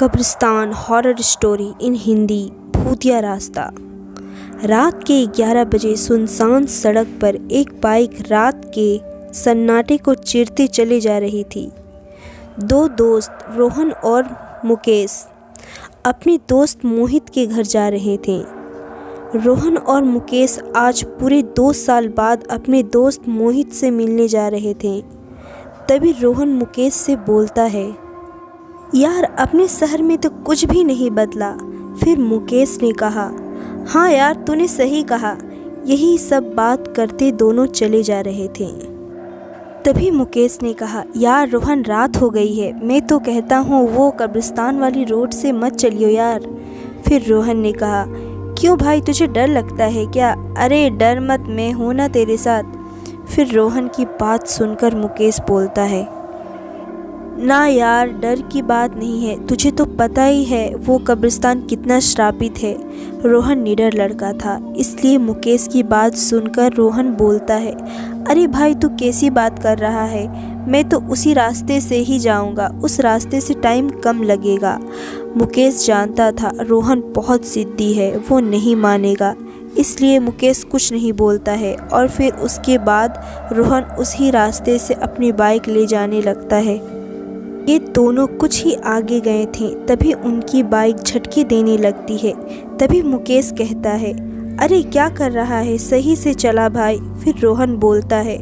कब्रिस्तान horror story in Hindi. भूतिया रास्ता। रात के 11 बजे सुनसान सड़क पर एक बाइक रात के सन्नाटे को चीरते चले जा रही थी। दो दोस्त रोहन और मुकेश अपने दोस्त मोहित के घर जा रहे थे। रोहन और मुकेश आज पूरे 2 साल बाद अपने दोस्त मोहित से मिलने जा रहे थे। तभी रोहन मुकेश से बोलता है, यार अपने शहर में तो कुछ भी नहीं बदला। फिर मुकेश ने कहा, हाँ यार तूने सही कहा। यही सब बात करते दोनों चले जा रहे थे। तभी मुकेश ने कहा, यार रोहन रात हो गई है, मैं तो कहता हूँ वो कब्रिस्तान वाली रोड से मत चलियो यार। फिर रोहन ने कहा, क्यों भाई तुझे डर लगता है क्या? अरे डर मत, मैं हूँ ना तेरे साथ। फिर रोहन की बात सुनकर मुकेश बोलता है, ना यार डर की बात नहीं है, तुझे तो पता ही है वो कब्रिस्तान कितना श्रापित है। रोहन निडर लड़का था, इसलिए मुकेश की बात सुनकर रोहन बोलता है, अरे भाई तू कैसी बात कर रहा है? मैं तो उसी रास्ते से ही जाऊंगा, उस रास्ते से टाइम कम लगेगा। मुकेश जानता था रोहन बहुत जिद्दी है, वो नहीं मानेगा, इसलिए मुकेश कुछ नहीं बोलता है। और फिर उसके बाद रोहन उसी रास्ते से अपनी बाइक ले जाने लगता है। ये दोनों कुछ ही आगे गए थे, तभी उनकी बाइक झटके देने लगती है। तभी मुकेश कहता है, अरे क्या कर रहा है, सही से चला भाई। फिर रोहन बोलता है,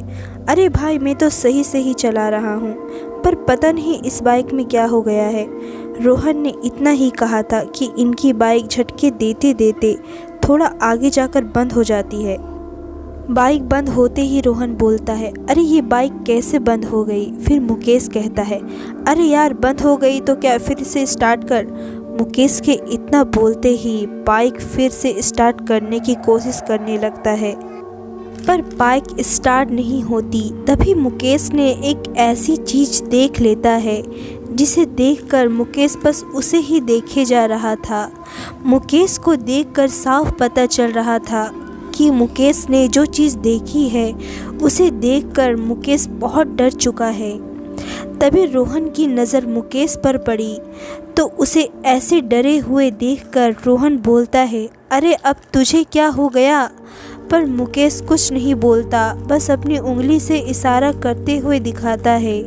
अरे भाई मैं तो सही से ही चला रहा हूँ, पर पता नहीं इस बाइक में क्या हो गया है। रोहन ने इतना ही कहा था कि इनकी बाइक झटके देते देते थोड़ा आगे जाकर बंद हो जाती है। बाइक बंद होते ही रोहन बोलता है, अरे ये बाइक कैसे बंद हो गई? फिर मुकेश कहता है, अरे यार बंद हो गई तो क्या, फिर से स्टार्ट कर। मुकेश के इतना बोलते ही बाइक फिर से स्टार्ट करने की कोशिश करने लगता है, पर बाइक स्टार्ट नहीं होती। तभी मुकेश ने एक ऐसी चीज़ देख लेता है जिसे देखकर मुकेश बस उसे ही देखे जा रहा था। मुकेश को देखकर साफ पता चल रहा था कि मुकेश ने जो चीज़ देखी है उसे देखकर मुकेश बहुत डर चुका है। तभी रोहन की नज़र मुकेश पर पड़ी तो उसे ऐसे डरे हुए देखकर रोहन बोलता है, अरे अब तुझे क्या हो गया? पर मुकेश कुछ नहीं बोलता, बस अपनी उंगली से इशारा करते हुए दिखाता है।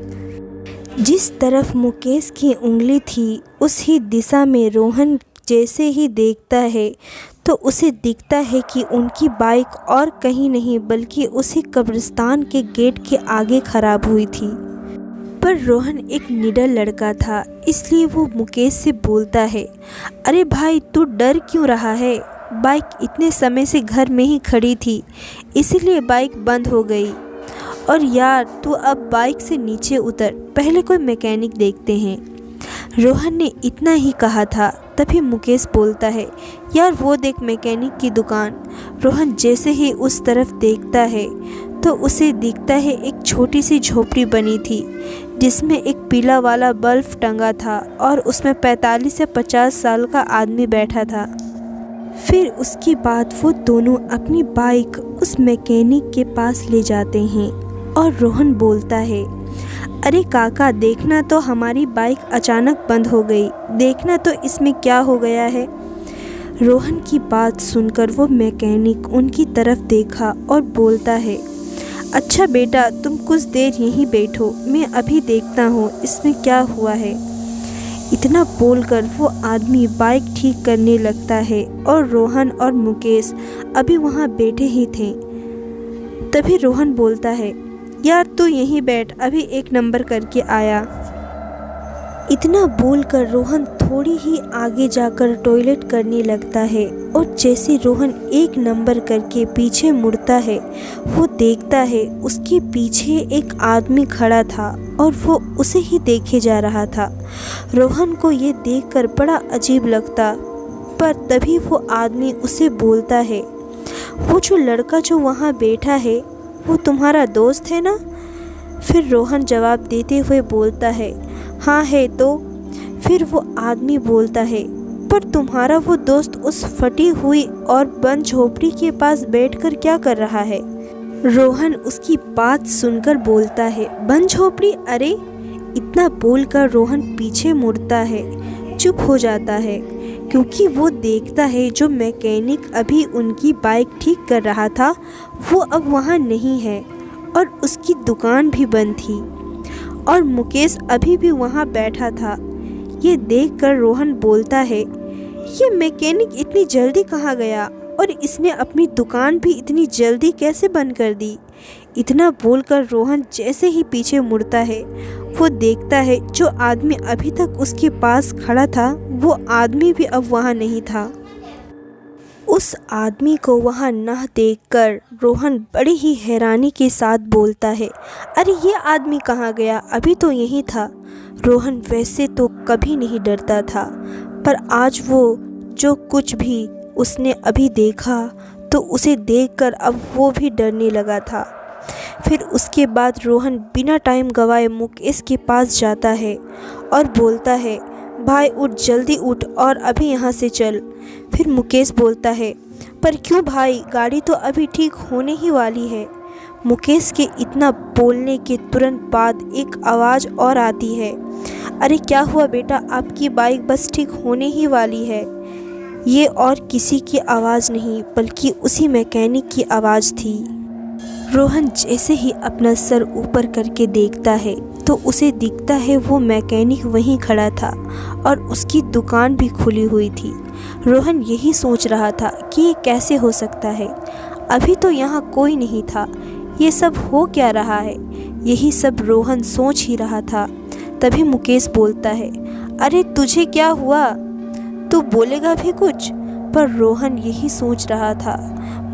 जिस तरफ मुकेश की उंगली थी उसी दिशा में रोहन जैसे ही देखता है तो उसे दिखता है कि उनकी बाइक और कहीं नहीं बल्कि उसी कब्रिस्तान के गेट के आगे खराब हुई थी। पर रोहन एक निडर लड़का था, इसलिए वो मुकेश से बोलता है, अरे भाई तू डर क्यों रहा है? बाइक इतने समय से घर में ही खड़ी थी, इसीलिए बाइक बंद हो गई। और यार तू अब बाइक से नीचे उतर, पहले कोई मैकेनिक देखते हैं। रोहन ने इतना ही कहा था। तभी मुकेश बोलता है, यार वो देख मैकेनिक की दुकान। रोहन जैसे ही उस तरफ देखता है तो उसे दिखता है एक छोटी सी झोपड़ी बनी थी जिसमें एक पीला वाला बल्ब टंगा था और उसमें 45 से 50 साल का आदमी बैठा था। फिर उसके बाद वो दोनों अपनी बाइक उस मैकेनिक के पास ले जाते हैं और रोहन बोलता है, अरे काका देखना तो हमारी बाइक अचानक बंद हो गई, देखना तो इसमें क्या हो गया है। रोहन की बात सुनकर वो मैकेनिक उनकी तरफ देखा और बोलता है, अच्छा बेटा तुम कुछ देर यहीं बैठो, मैं अभी देखता हूँ इसमें क्या हुआ है। इतना बोलकर वो आदमी बाइक ठीक करने लगता है और रोहन और मुकेश अभी वहाँ बैठे ही थे। तभी रोहन बोलता है, यार तू यहीं बैठ, अभी 1 नंबर करके आया। इतना बोलकर रोहन थोड़ी ही आगे जाकर टॉयलेट करने लगता है और जैसे रोहन 1 नंबर करके पीछे मुड़ता है वो देखता है उसके पीछे एक आदमी खड़ा था और वो उसे ही देखे जा रहा था। रोहन को ये देखकर बड़ा अजीब लगता, पर तभी वो आदमी उसे बोलता है, वो जो लड़का जो वहाँ बैठा है वो तुम्हारा दोस्त है ना? फिर रोहन जवाब देते हुए बोलता है, हाँ है तो। फिर वो आदमी बोलता है, पर तुम्हारा वो दोस्त उस फटी हुई और बंद झोपड़ी के पास बैठकर क्या कर रहा है? रोहन उसकी बात सुनकर बोलता है, बंद झोपड़ी? अरे! इतना बोलकर रोहन पीछे मुड़ता है चुप हो जाता है क्योंकि वो देखता है जो मैकेनिक अभी उनकी बाइक ठीक कर रहा था वो अब वहाँ नहीं है और उसकी दुकान भी बंद थी और मुकेश अभी भी वहाँ बैठा था। ये देखकर रोहन बोलता है, ये मैकेनिक इतनी जल्दी कहाँ गया और इसने अपनी दुकान भी इतनी जल्दी कैसे बंद कर दी। इतना बोलकर रोहन जैसे ही पीछे मुड़ता है वो देखता है जो आदमी अभी तक उसके पास खड़ा था वो आदमी भी अब वहाँ नहीं था। उस आदमी को वहाँ न देखकर रोहन बड़ी ही हैरानी के साथ बोलता है, अरे ये आदमी कहाँ गया, अभी तो यहीं था। रोहन वैसे तो कभी नहीं डरता था पर आज वो जो कुछ भी उसने अभी देखा तो उसे देखकर अब वो भी डरने लगा था। फिर उसके बाद रोहन बिना टाइम गवाए मुकेश के पास जाता है और बोलता है, भाई उठ, जल्दी उठ और अभी यहाँ से चल। फिर मुकेश बोलता है, पर क्यों भाई, गाड़ी तो अभी ठीक होने ही वाली है। मुकेश के इतना बोलने के तुरंत बाद एक आवाज़ और आती है, अरे क्या हुआ बेटा, आपकी बाइक बस ठीक होने ही वाली है। ये और किसी की आवाज़ नहीं बल्कि उसी मैकेनिक की आवाज़ थी। रोहन जैसे ही अपना सर ऊपर करके देखता है तो उसे दिखता है वो मैकेनिक वहीं खड़ा था और उसकी दुकान भी खुली हुई थी। रोहन यही सोच रहा था कि ये कैसे हो सकता है, अभी तो यहाँ कोई नहीं था, ये सब हो क्या रहा है। यही सब रोहन सोच ही रहा था। तभी मुकेश बोलता है, अरे तुझे क्या हुआ, तू बोलेगा भी कुछ। पर रोहन यही सोच रहा था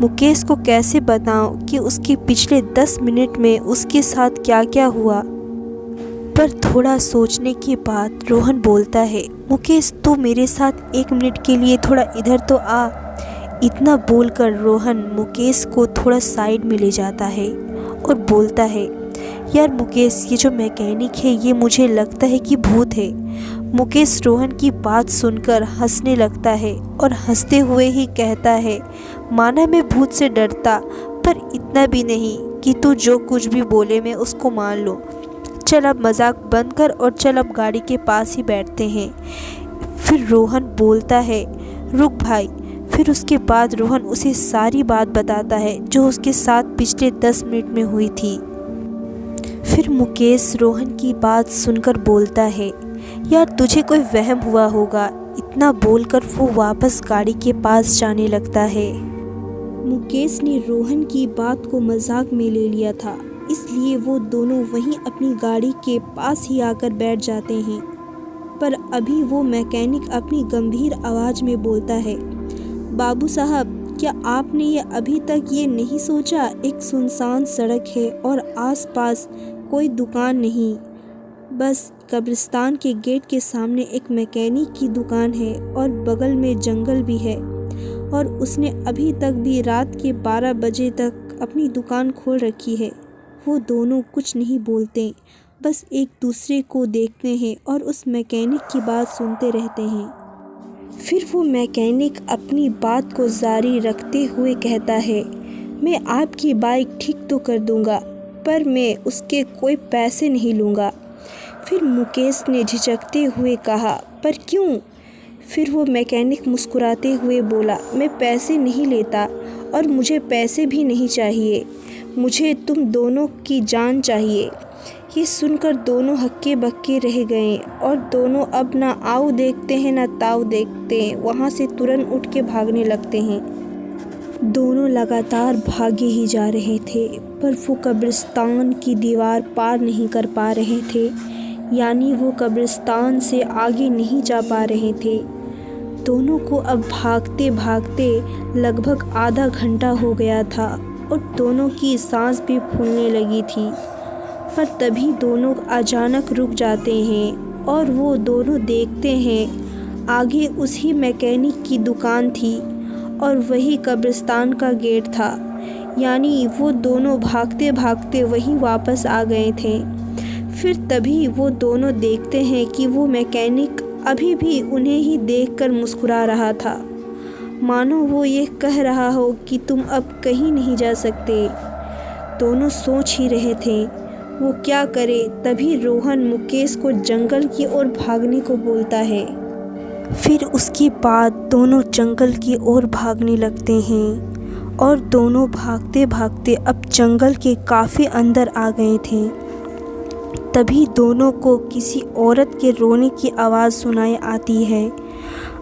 मुकेश को कैसे बताऊं कि उसके पिछले 10 मिनट में उसके साथ क्या क्या हुआ। पर थोड़ा सोचने के बाद रोहन बोलता है, मुकेश तू मेरे साथ 1 मिनट के लिए थोड़ा इधर तो आ। इतना बोलकर रोहन मुकेश को थोड़ा साइड में ले जाता है और बोलता है, यार मुकेश, ये जो मैकेनिक है ये मुझे लगता है कि भूत है। मुकेश रोहन की बात सुनकर हंसने लगता है और हंसते हुए ही कहता है, माना मैं भूत से डरता पर इतना भी नहीं कि तू जो कुछ भी बोले मैं उसको मान लूँ। चल अब मजाक बंद कर और चल अब गाड़ी के पास ही बैठते हैं। फिर रोहन बोलता है, रुक भाई। फिर उसके बाद रोहन उसे सारी बात बताता है जो उसके साथ पिछले 10 मिनट में हुई थी। फिर मुकेश रोहन की बात सुनकर बोलता है, यार तुझे कोई वहम हुआ होगा। इतना बोलकर वो वापस गाड़ी के पास जाने लगता है। मुकेश ने रोहन की बात को मजाक में ले लिया था, इसलिए वो दोनों वहीं अपनी गाड़ी के पास ही आकर बैठ जाते हैं। पर अभी वो मैकेनिक अपनी गंभीर आवाज़ में बोलता है, बाबू साहब, क्या आपने ये अभी तक ये नहीं सोचा, एक सुनसान सड़क है और आसपास कोई दुकान नहीं, बस कब्रिस्तान के गेट के सामने एक मैकेनिक की दुकान है और बगल में जंगल भी है और उसने अभी तक भी रात के 12 बजे तक अपनी दुकान खोल रखी है। वो दोनों कुछ नहीं बोलते, बस एक दूसरे को देखते हैं और उस मैकेनिक की बात सुनते रहते हैं। फिर वो मैकेनिक अपनी बात को जारी रखते हुए कहता है, मैं आपकी बाइक ठीक तो कर दूंगा पर मैं उसके कोई पैसे नहीं लूँगा। फिर मुकेश ने झिझकते हुए कहा, पर क्यों? फिर वो मैकेनिक मुस्कुराते हुए बोला, मैं पैसे नहीं लेता और मुझे पैसे भी नहीं चाहिए, मुझे तुम दोनों की जान चाहिए। ये सुनकर दोनों हक्के बक्के रह गए और दोनों अब ना आओ देखते हैं ना ताऊ देखते हैं, वहाँ से तुरंत उठ के भागने लगते हैं। दोनों लगातार भागे ही जा रहे थे पर वो कब्रिस्तान की दीवार पार नहीं कर पा रहे थे, यानी वो कब्रिस्तान से आगे नहीं जा पा रहे थे। दोनों को अब भागते भागते लगभग आधा घंटा हो गया था और दोनों की सांस भी फूलने लगी थी। पर तभी दोनों अचानक रुक जाते हैं और वो दोनों देखते हैं आगे उसी मैकेनिक की दुकान थी और वही कब्रिस्तान का गेट था, यानी वो दोनों भागते भागते वहीं वापस आ गए थे। फिर तभी वो दोनों देखते हैं कि वो मैकेनिक अभी भी उन्हें ही देखकर मुस्कुरा रहा था, मानो वो ये कह रहा हो कि तुम अब कहीं नहीं जा सकते। दोनों सोच ही रहे थे वो क्या करे, तभी रोहन मुकेश को जंगल की ओर भागने को बोलता है। फिर उसके बाद दोनों जंगल की ओर भागने लगते हैं और दोनों भागते भागते अब जंगल के काफ़ी अंदर आ गए थे। तभी दोनों को किसी औरत के रोने की आवाज़ सुनाई आती है।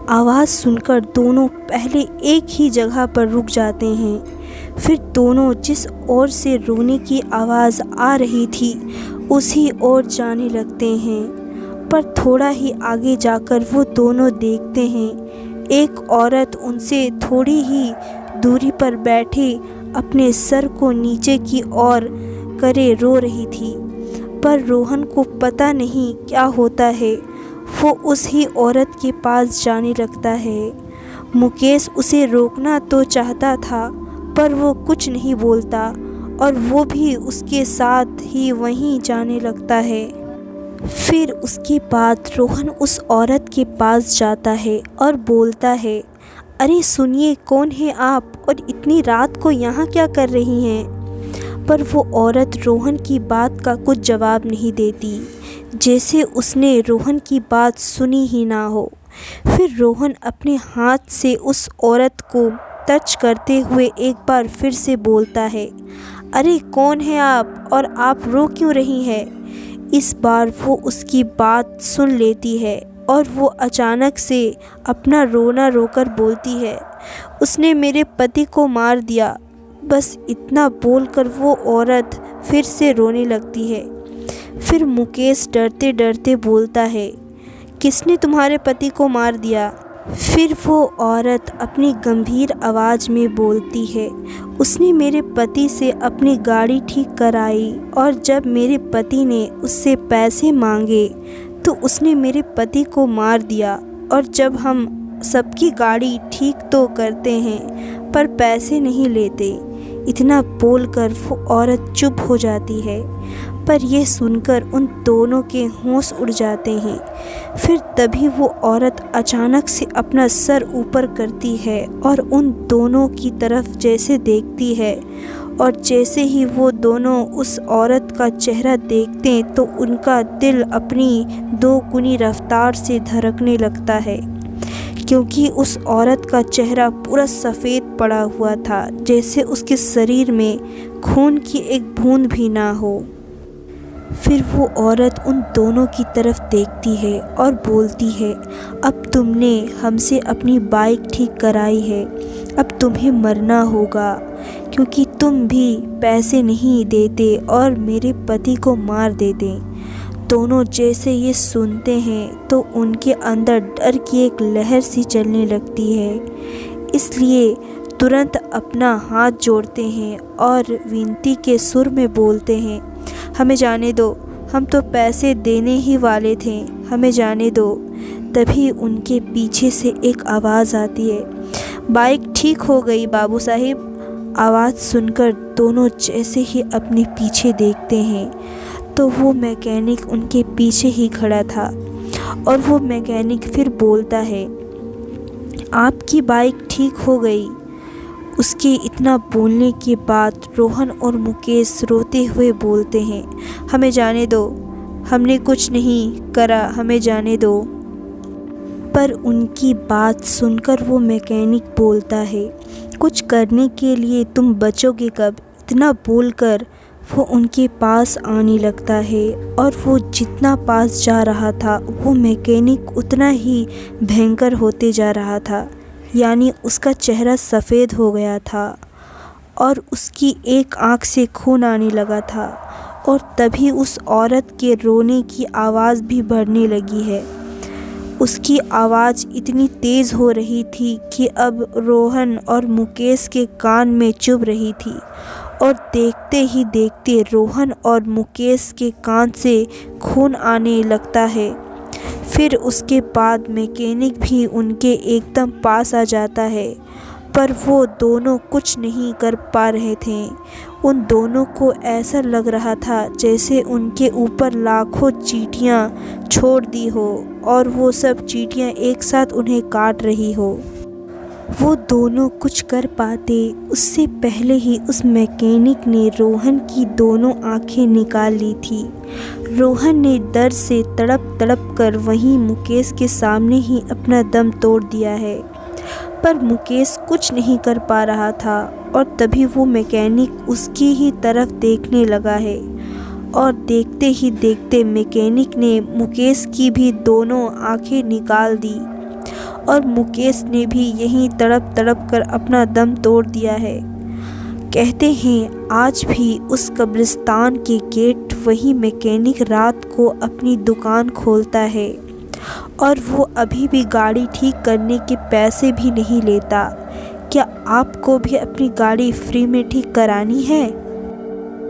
आवाज़ सुनकर दोनों पहले एक ही जगह पर रुक जाते हैं। फिर दोनों जिस ओर से रोने की आवाज़ आ रही थी उसी ओर जाने लगते हैं। पर थोड़ा ही आगे जाकर वो दोनों देखते हैं एक औरत उनसे थोड़ी ही दूरी पर बैठे अपने सर को नीचे की ओर करे रो रही थी। पर रोहन को पता नहीं क्या होता है, वो उस ही औरत के पास जाने लगता है। मुकेश उसे रोकना तो चाहता था पर वो कुछ नहीं बोलता और वो भी उसके साथ ही वहीं जाने लगता है। फिर उसके बाद रोहन उस औरत के पास जाता है और बोलता है, अरे सुनिए, कौन है आप और इतनी रात को यहाँ क्या कर रही हैं? पर वो औरत रोहन की बात का कुछ जवाब नहीं देती, जैसे उसने रोहन की बात सुनी ही ना हो। फिर रोहन अपने हाथ से उस औरत को टच करते हुए एक बार फिर से बोलता है, अरे कौन है आप और आप रो क्यों रही हैं? इस बार वो उसकी बात सुन लेती है और वो अचानक से अपना रोना रोकर बोलती है, उसने मेरे पति को मार दिया। बस इतना बोलकर वो औरत फिर से रोने लगती है। फिर मुकेश डरते डरते बोलता है, किसने तुम्हारे पति को मार दिया? फिर वो औरत अपनी गंभीर आवाज़ में बोलती है, उसने मेरे पति से अपनी गाड़ी ठीक कराई और जब मेरे पति ने उससे पैसे मांगे तो उसने मेरे पति को मार दिया। और जब हम सबकी गाड़ी ठीक तो करते हैं पर पैसे नहीं लेते। इतना बोलकर वो औरत चुप हो जाती है। पर यह सुनकर उन दोनों के होश उड़ जाते हैं। फिर तभी वो औरत अचानक से अपना सर ऊपर करती है और उन दोनों की तरफ जैसे देखती है और जैसे ही वो दोनों उस औरत का चेहरा देखते हैं तो उनका दिल अपनी दोगुनी रफ्तार से धड़कने लगता है, क्योंकि उस औरत का चेहरा पूरा सफ़ेद पड़ा हुआ था, जैसे उसके शरीर में खून की एक बूंद भी ना हो। फिर वो औरत उन दोनों की तरफ देखती है और बोलती है, अब तुमने हमसे अपनी बाइक ठीक कराई है, अब तुम्हें मरना होगा, क्योंकि तुम भी पैसे नहीं देते और मेरे पति को मार देते। दोनों जैसे ये सुनते हैं तो उनके अंदर डर की एक लहर सी चलने लगती है, इसलिए तुरंत अपना हाथ जोड़ते हैं और विनती के सुर में बोलते हैं, हमें जाने दो, हम तो पैसे देने ही वाले थे, हमें जाने दो। तभी उनके पीछे से एक आवाज़ आती है, बाइक ठीक हो गई बाबू साहिब। आवाज़ सुनकर दोनों जैसे ही अपने पीछे देखते हैं तो वो मैकेनिक उनके पीछे ही खड़ा था और वो मैकेनिक फिर बोलता है, आपकी बाइक ठीक हो गई। उसके इतना बोलने के बाद रोहन और मुकेश रोते हुए बोलते हैं, हमें जाने दो, हमने कुछ नहीं करा, हमें जाने दो। पर उनकी बात सुनकर वो मैकेनिक बोलता है, कुछ करने के लिए तुम बचोगे कब? इतना बोलकर वो उनके पास आने लगता है और वो जितना पास जा रहा था वो मैकेनिक उतना ही भयंकर होते जा रहा था, यानी उसका चेहरा सफ़ेद हो गया था और उसकी एक आँख से खून आने लगा था। और तभी उस औरत के रोने की आवाज़ भी बढ़ने लगी है। उसकी आवाज़ इतनी तेज़ हो रही थी कि अब रोहन और मुकेश के कान में चुभ रही थी और देखते ही देखते रोहन और मुकेश के कान से खून आने लगता है। फिर उसके बाद मैकेनिक भी उनके एकदम पास आ जाता है, पर वो दोनों कुछ नहीं कर पा रहे थे। उन दोनों को ऐसा लग रहा था जैसे उनके ऊपर लाखों चींटियां छोड़ दी हो और वो सब चींटियां एक साथ उन्हें काट रही हो। वो दोनों कुछ कर पाते उससे पहले ही उस मैकेनिक ने रोहन की दोनों आंखें निकाल ली थी। रोहन ने दर्द से तड़प तड़प कर वहीं मुकेश के सामने ही अपना दम तोड़ दिया है। पर मुकेश कुछ नहीं कर पा रहा था और तभी वो मैकेनिक उसकी ही तरफ देखने लगा है और देखते ही देखते मैकेनिक ने मुकेश की भी दोनों आंखें निकाल दी और मुकेश ने भी यहीं तड़प तड़प कर अपना दम तोड़ दिया है। कहते हैं आज भी उस कब्रिस्तान के गेट वही मैकेनिक रात को अपनी दुकान खोलता है और वो अभी भी गाड़ी ठीक करने के पैसे भी नहीं लेता। क्या आपको भी अपनी गाड़ी फ्री में ठीक करानी है?